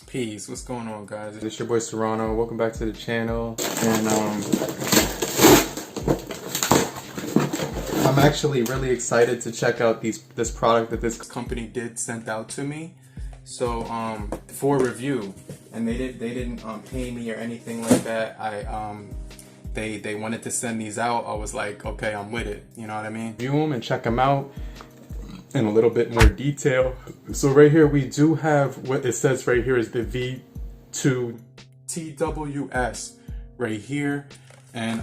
Peace. What's going on, guys? It's your boy Serrano. Welcome back to the channel. And I'm actually really excited to check out this product that this company sent out to me. So for review, and they didn't pay me or anything like that. They wanted to send these out. I was like, okay, I'm with it. You know what I mean? View them and check them out in a little bit more detail. So right here we do have what it says right here is the V2-TWS right here. And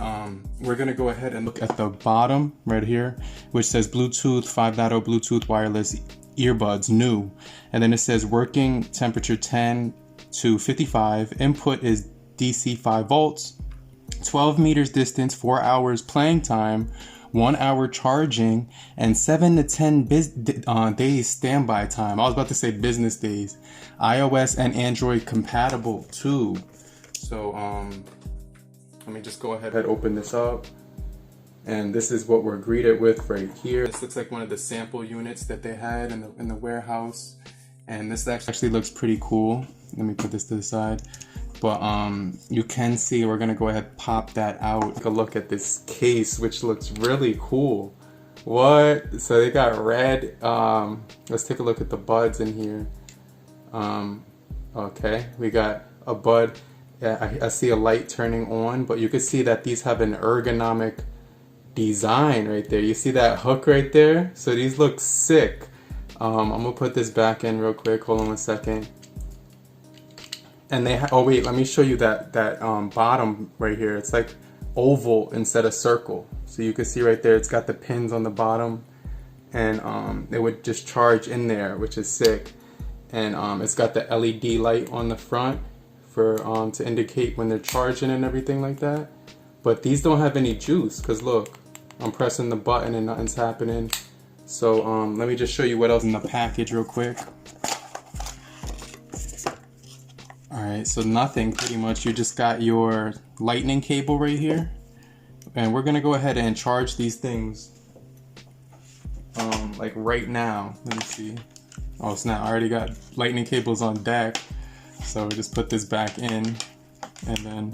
we're gonna go ahead and look at the bottom right here, which says Bluetooth 5.0 Bluetooth wireless earbuds new. And then it says working temperature 10 to 55. Input is DC 5 volts, 12 meters distance, 4 hours playing time, 1 hour charging, and 7 to 10 days standby time. I was about to say business days. iOS and Android compatible too. So let me just go ahead and open this up. And this is what we're greeted with right here. This looks like one of the sample units that they had in the warehouse. And this actually looks pretty cool. Let me put this to the side. But you can see, we're gonna go ahead and pop that out. Take a look at this case, which looks really cool. What? So they got red. Let's take a look at the buds in here. Okay, we got a bud. Yeah, I see a light turning on, but you can see that these have an ergonomic design right there. You see that hook right there? So these look sick. I'm gonna put this back in real quick. Hold on 1 second. And they oh wait, let me show you that bottom right here. It's like oval instead of circle. So you can see right there, it's got the pins on the bottom, and it would just charge in there, which is sick. And it's got the LED light on the front for to indicate when they're charging and everything like that. But these don't have any juice, because look, I'm pressing the button and nothing's happening. So let me just show you what else in the package real quick. Alright, so nothing pretty much. You just got your lightning cable right here. And we're gonna go ahead and charge these things like right now. Let me see. Oh snap, I already got lightning cables on deck. So we just put this back in, and then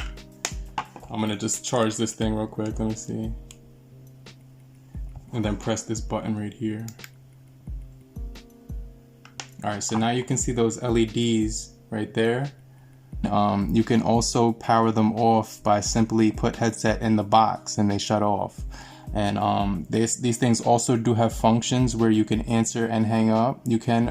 I'm gonna just charge this thing real quick. Let me see. And then press this button right here. Alright, so now you can see those LEDs right there. You can also power them off by simply put headset in the box and they shut off. And these things also do have functions where you can answer and hang up. You can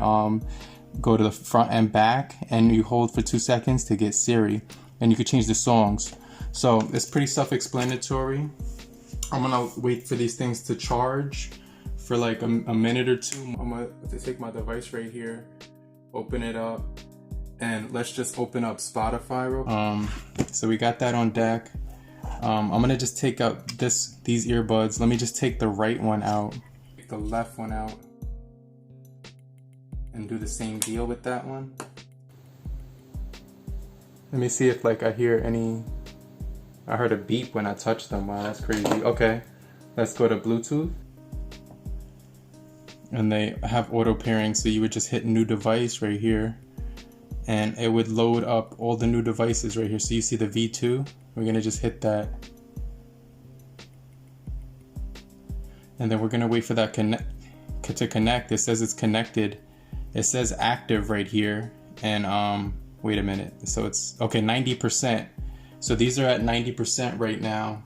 go to the front and back, and you hold for 2 seconds to get Siri, and you can change the songs. So it's pretty self-explanatory. I'm gonna wait for these things to charge for like a minute or two. I'm gonna take my device right here, open it up, and let's just open up Spotify real quick. So we got that on deck. I'm gonna just take out these earbuds. Let me just take the right one out, take the left one out, and do the same deal with that one. Let me see if like I hear any. I heard a beep when I touched them. Wow, that's crazy. Okay, let's go to Bluetooth. And they have auto pairing, so you would just hit new device right here, and it would load up all the new devices right here. So you see the V2, we're gonna just hit that. And then we're gonna wait for that to connect. It says it's connected. It says active right here. And wait a minute. So it's, okay, 90%. So these are at 90% right now.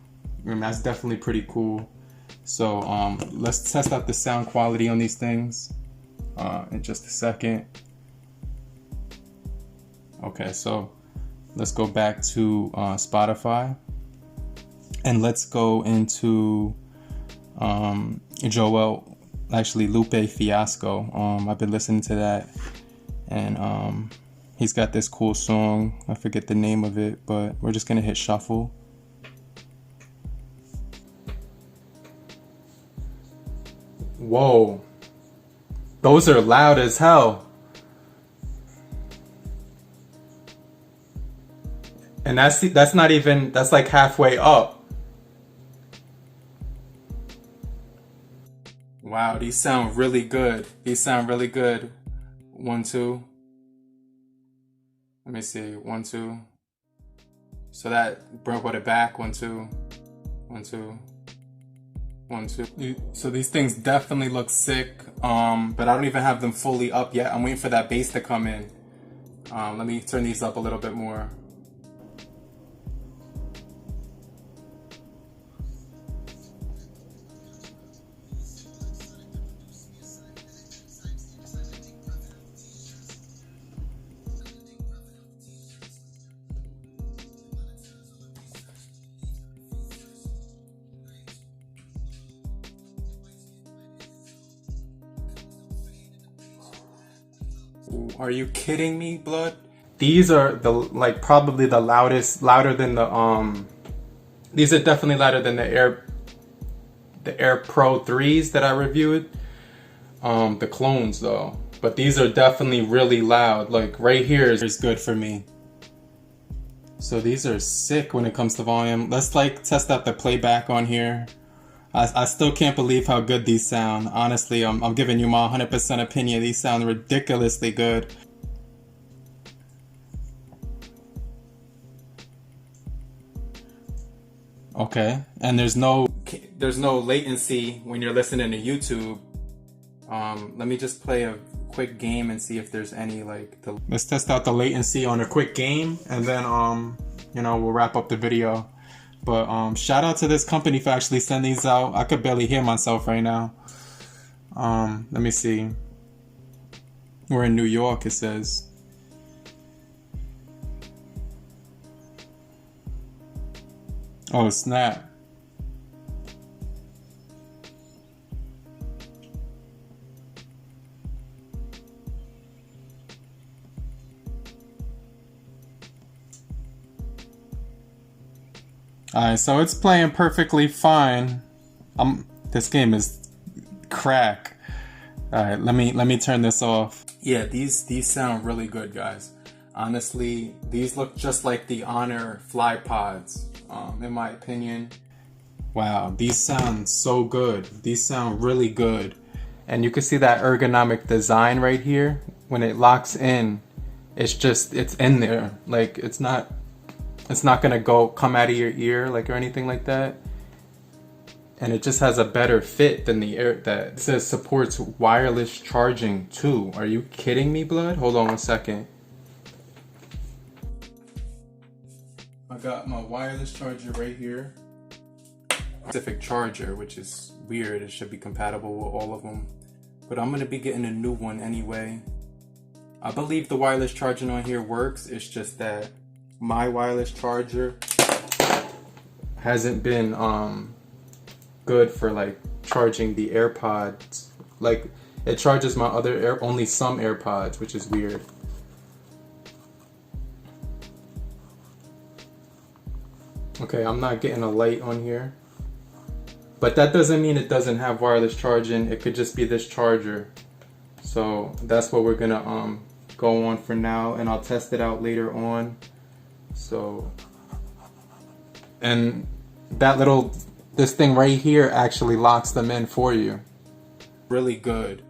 And that's definitely pretty cool. So let's test out the sound quality on these things in just a second. Okay, so let's go back to Spotify, and let's go into Lupe Fiasco. I've been listening to that, and he's got this cool song. I forget the name of it, but we're just gonna hit shuffle. Whoa, those are loud as hell. And that's not even, that's like halfway up. Wow, these sound really good. These sound really good. 1, 2. Let me see, 1, 2. So that brought it back, 1, 2, 1, 2, 1, 2. So these things definitely look sick, but I don't even have them fully up yet. I'm waiting for that bass to come in. Let me turn these up a little bit more. Are you kidding me, blood? These are the probably the loudest, louder than the these are definitely louder than the Air Pro 3s that I reviewed. The clones though. But these are definitely really loud. Like right here is good for me. So these are sick when it comes to volume. Let's like test out the playback on here. I still can't believe how good these sound. Honestly, I'm giving you my 100% opinion. These sound ridiculously good. Okay, and there's no latency when you're listening to YouTube. Let me just play a quick game and see if there's any let's test out the latency on a quick game, and then you know, we'll wrap up the video. But shout out to this company for actually sending these out. I could barely hear myself right now. Let me see. We're in New York, it says. Oh snap. Alright, so it's playing perfectly fine. This game is crack. Alright, let me turn this off. Yeah, these sound really good, guys. Honestly, these look just like the Honor FLYPODS, in my opinion. Wow, these sound so good. These sound really good. And you can see that ergonomic design right here. When it locks in, it's in there. Like it's not gonna come out of your ear or anything like that. And it just has a better fit than the that says supports wireless charging too. Are you kidding me, blood? Hold on one second. I got my wireless charger right here. Specific charger, which is weird. It should be compatible with all of them. But I'm gonna be getting a new one anyway. I believe the wireless charging on here works. It's just that my wireless charger hasn't been good for charging the AirPods. It charges my other only some AirPods, which is weird. Okay, I'm not getting a light on here. But that doesn't mean it doesn't have wireless charging. It could just be this charger. So that's what we're gonna go on for now, and I'll test it out later on. So, and this thing right here actually locks them in for you. Really good.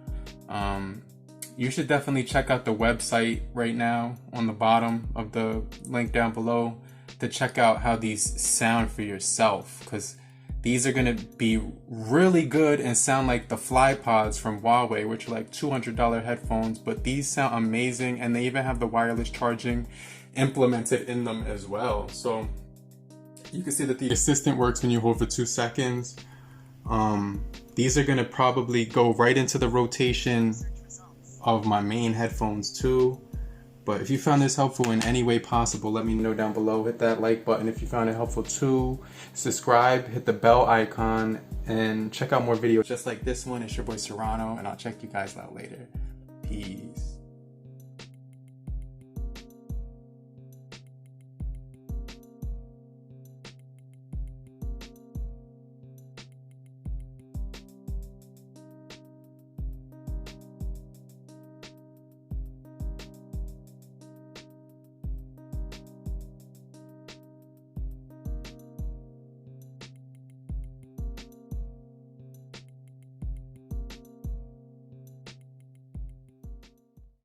You should definitely check out the website right now on the bottom of the link down below to check out how these sound for yourself, because these are gonna be really good and sound like the FLYPODS from Huawei, which are like $200 headphones, but these sound amazing, and they even have the wireless charging implemented in them as well. So you can see that the assistant works when you hold for 2 seconds. These are gonna probably go right into the rotation of my main headphones too. But if you found this helpful in any way possible, let me know down below. Hit that like button if you found it helpful too. Subscribe, hit the bell icon, and check out more videos just like this one. It's your boy Serrano, and I'll check you guys out later. Peace.